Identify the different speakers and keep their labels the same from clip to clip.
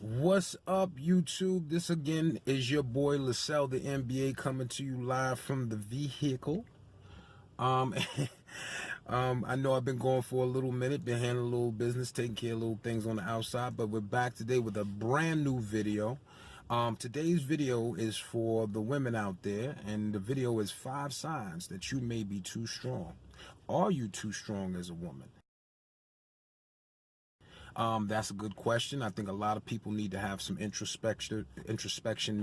Speaker 1: What's up, YouTube? This again is your boy Lascel, the M.B.A, coming to you live from the vehicle. I know I've been going for a little minute, been handling a little business, taking care of little things on the outside, but we're back today with a brand new video. Today's video is for the women out there, and the video is 5 signs that you may be too strong. Are you too strong as a woman? That's a good question. I think a lot of people need to have some introspection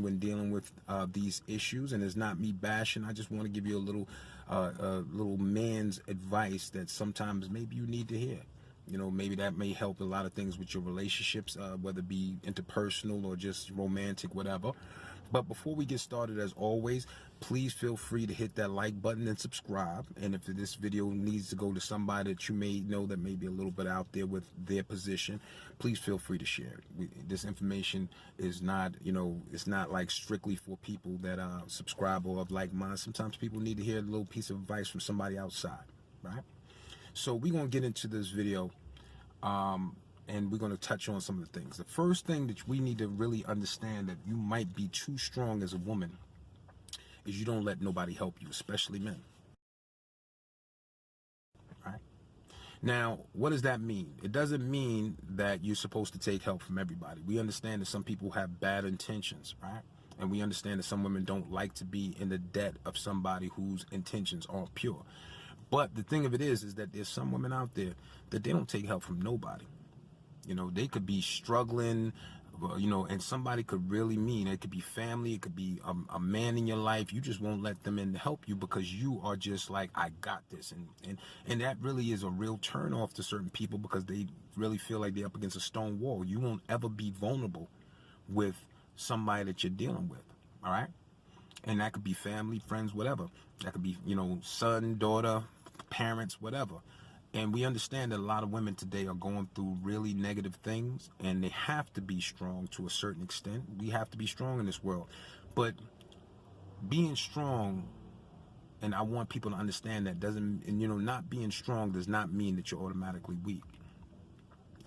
Speaker 1: when dealing with these issues, and it's not me bashing. I just want to give you a little man's advice that sometimes maybe you need to hear. You know, maybe that may help a lot of things with your relationships, whether it be interpersonal or just romantic, whatever. But before we get started, as always, please feel free to hit that like button and subscribe. And if this video needs to go to somebody that you may know that may be a little bit out there with their position, please feel free to share it. This information is not, it's not like strictly for people that subscribe or of like mind. Sometimes people need to hear a little piece of advice from somebody outside, right? So we're going to get into this video. And we're going to touch on some of the things. The first thing that we need to really understand that you might be too strong as a woman is you don't let nobody help you, especially men. Right? Now, what does that mean? It doesn't mean that you're supposed to take help from everybody. We understand that some people have bad intentions, right? And we understand that some women don't like to be in the debt of somebody whose intentions aren't pure. But the thing of it is that there's some women out there that they don't take help from nobody. You know, they could be struggling, and somebody could really mean, it could be family, it could be a man in your life. You just won't let them in to help you because you are just like, I got this. And that really is a real turn off to certain people because they really feel like they're up against a stone wall. You won't ever be vulnerable with somebody that you're dealing with, all right? And that could be family, friends, whatever. That could be, son, daughter, parents, whatever. And we understand that a lot of women today are going through really negative things, and they have to be strong to a certain extent. We have to be strong in this world. But being strong, and I want people to understand that, not being strong does not mean that you're automatically weak.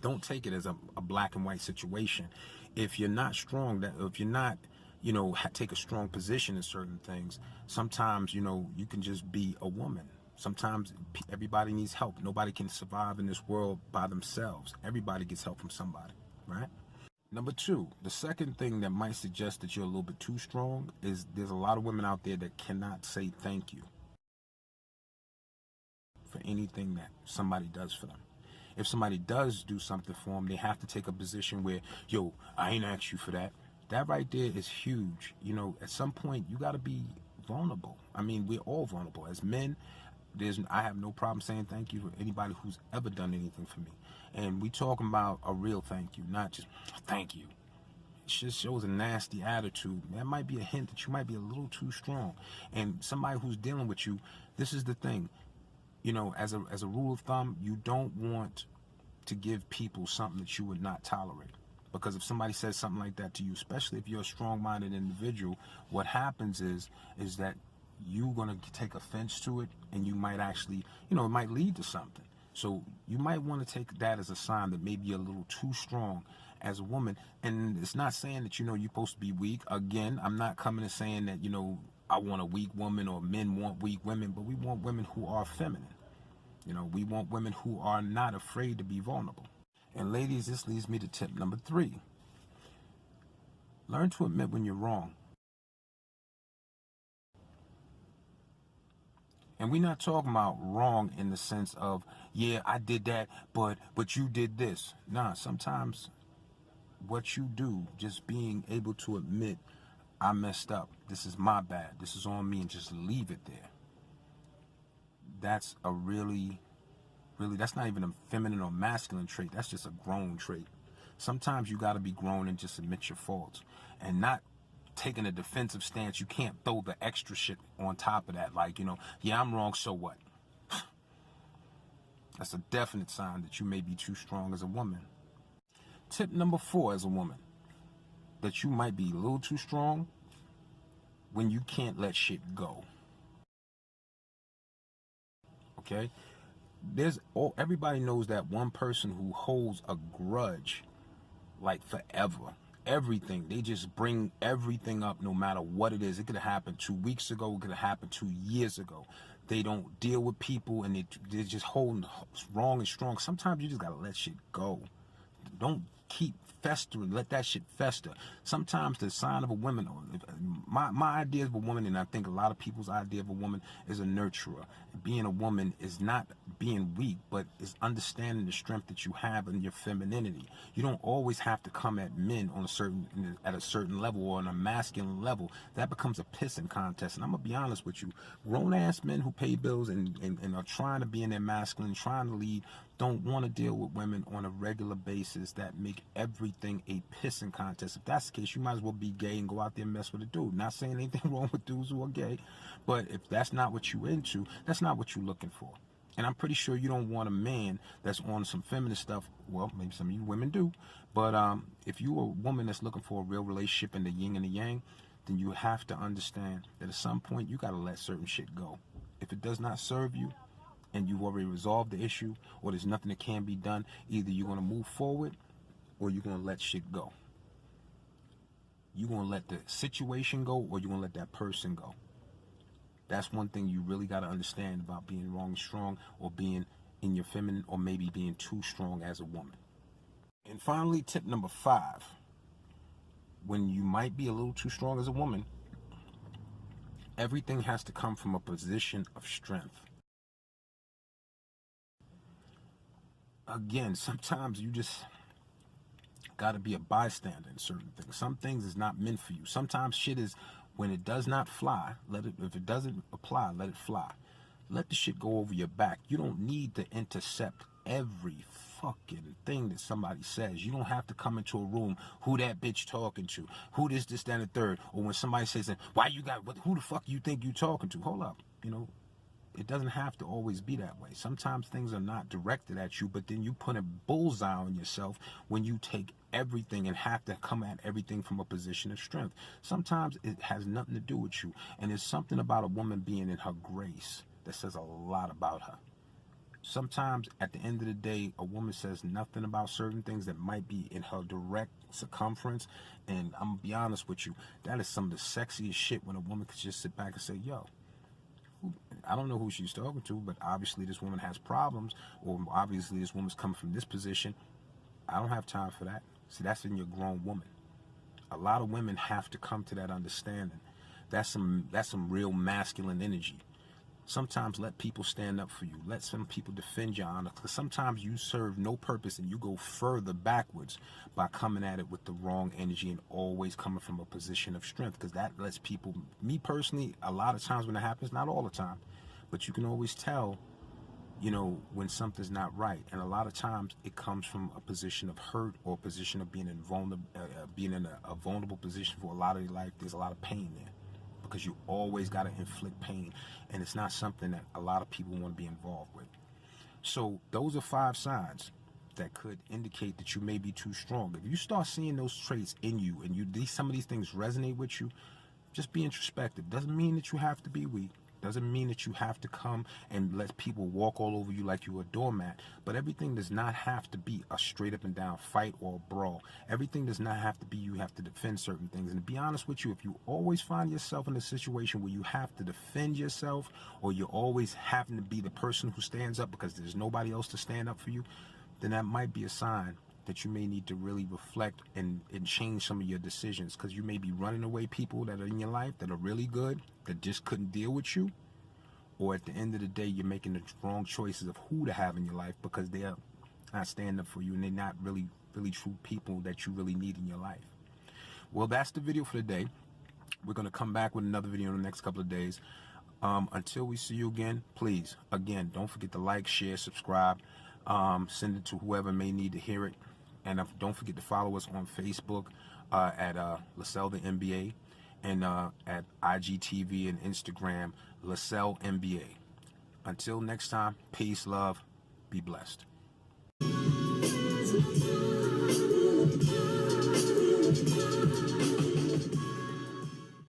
Speaker 1: Don't take it as a black and white situation. If you're not strong, if you're not, take a strong position in certain things, sometimes, you can just be a woman. Sometimes everybody needs help. Nobody can survive in this world by themselves. Everybody gets help from somebody, right? Number 2, the second thing that might suggest that you're a little bit too strong is there's a lot of women out there that cannot say thank you for anything that somebody does for them. If somebody does do something for them, they have to take a position where, yo, I ain't asked you for that. That right there is huge. At some point, you got to be vulnerable. I mean, we're all vulnerable. As men, I have no problem saying thank you for anybody who's ever done anything for me. And we talking about a real thank you, not just thank you. It just shows a nasty attitude. That might be a hint that you might be a little too strong. And somebody who's dealing with you, this is the thing. As a rule of thumb, you don't want to give people something that you would not tolerate. Because if somebody says something like that to you, especially if you're a strong-minded individual, what happens is that you're going to take offense to it, and you might actually, it might lead to something. So you might want to take that as a sign that maybe you're a little too strong as a woman. And it's not saying that, you're supposed to be weak. Again, I'm not coming and saying that, I want a weak woman or men want weak women, but we want women who are feminine. We want women who are not afraid to be vulnerable. And ladies, this leads me to tip number 3. Learn to admit when you're wrong. And we're not talking about wrong in the sense of, yeah, I did that, but you did this. Nah, sometimes what you do, just being able to admit, I messed up, this is my bad, this is on me, and just leave it there. That's a really, that's not even a feminine or masculine trait. That's just a grown trait. Sometimes you got to be grown and just admit your faults and not taking a defensive stance. You can't throw the extra shit on top of that. Like, yeah, I'm wrong, so what? That's a definite sign that you may be too strong as a woman. Tip number 4 as a woman, that you might be a little too strong, when you can't let shit go. Okay? Everybody knows that one person who holds a grudge like forever. Everything. They just bring everything up no matter what it is. It could have happened 2 weeks ago. It could have happened 2 years ago. They don't deal with people, and they're just holding wrong and strong. Sometimes you just got to let shit go. Don't keep festering. Let that shit fester. Sometimes the sign of a woman, my idea of a woman, and I think a lot of people's idea of a woman, is a nurturer. Being a woman is not being weak, but is understanding the strength that you have in your femininity. You don't always have to come at men at a certain level or on a masculine level. That becomes a pissing contest. And I'm gonna be honest with you, grown ass men who pay bills and are trying to be in their masculine, trying to lead, don't want to deal with women on a regular basis that make everything a pissing contest. If that's the case, you might as well be gay and go out there and mess with a dude. Not saying anything wrong with dudes who are gay, but if that's not what you're into, that's not what you're looking for. And I'm pretty sure you don't want a man that's on some feminist stuff. Well, maybe some of you women do. But if you're a woman that's looking for a real relationship in the yin and the yang, then you have to understand that at some point you got to let certain shit go. If it does not serve you, and you've already resolved the issue, or there's nothing that can be done, either you're going to move forward or you're going to let shit go. You're going to let the situation go, or you're going to let that person go. That's one thing you really got to understand about being wrong and strong, or being in your feminine, or maybe being too strong as a woman. And finally, tip number 5. When you might be a little too strong as a woman, everything has to come from a position of strength. Again, sometimes you just got to be a bystander in certain things. Some things is not meant for you. Sometimes shit is, when it does not fly, if it doesn't apply, let it fly. Let the shit go over your back. You don't need to intercept every fucking thing that somebody says. You don't have to come into a room, who that bitch talking to, who this, that, and the third, or when somebody says, who the fuck you think you talking to? Hold up, it doesn't have to always be that way. Sometimes things are not directed at you, but then you put a bullseye on yourself when you take everything and have to come at everything from a position of strength. Sometimes it has nothing to do with you, and there's something about a woman being in her grace that says a lot about her. Sometimes at the end of the day, a woman says nothing about certain things that might be in her direct circumference, and I'm gonna be honest with you, that is some of the sexiest shit when a woman could just sit back and say, yo, I don't know who she's talking to, but obviously this woman has problems, or obviously this woman's coming from this position. I don't have time for that. See, that's in your grown woman. A lot of women have to come to that understanding. That's some real masculine energy. Sometimes let people stand up for you. Let some people defend your honor. Because sometimes you serve no purpose and you go further backwards by coming at it with the wrong energy and always coming from a position of strength. Because that lets people, me personally, a lot of times when it happens, not all the time, but you can always tell, when something's not right. And a lot of times it comes from a position of hurt or a position of being in a vulnerable position for a lot of your life. There's a lot of pain there. Because you always got to inflict pain, and it's not something that a lot of people want to be involved with. So those are 5 signs that could indicate that you may be too strong. If you start seeing those traits in you, and some of these things resonate with you, just be introspective. Doesn't mean that you have to be weak. Doesn't mean that you have to come and let people walk all over you like you're a doormat. But everything does not have to be a straight up and down fight or a brawl. Everything does not have to be you have to defend certain things. And to be honest with you, if you always find yourself in a situation where you have to defend yourself, or you're always having to be the person who stands up because there's nobody else to stand up for you, then that might be a sign that you may need to really reflect and change some of your decisions, because you may be running away people that are in your life that are really good, that just couldn't deal with you, or at the end of the day, you're making the wrong choices of who to have in your life because they're not standing up for you and they're not really true people that you really need in your life. Well, that's the video for today. We're going to come back with another video in the next couple of days. Until we see you again, please, again, don't forget to like, share, subscribe, send it to whoever may need to hear it. And don't forget to follow us on Facebook at Lascel the M.B.A. and at IGTV and Instagram, Lascel M.B.A. Until next time, peace, love, be blessed.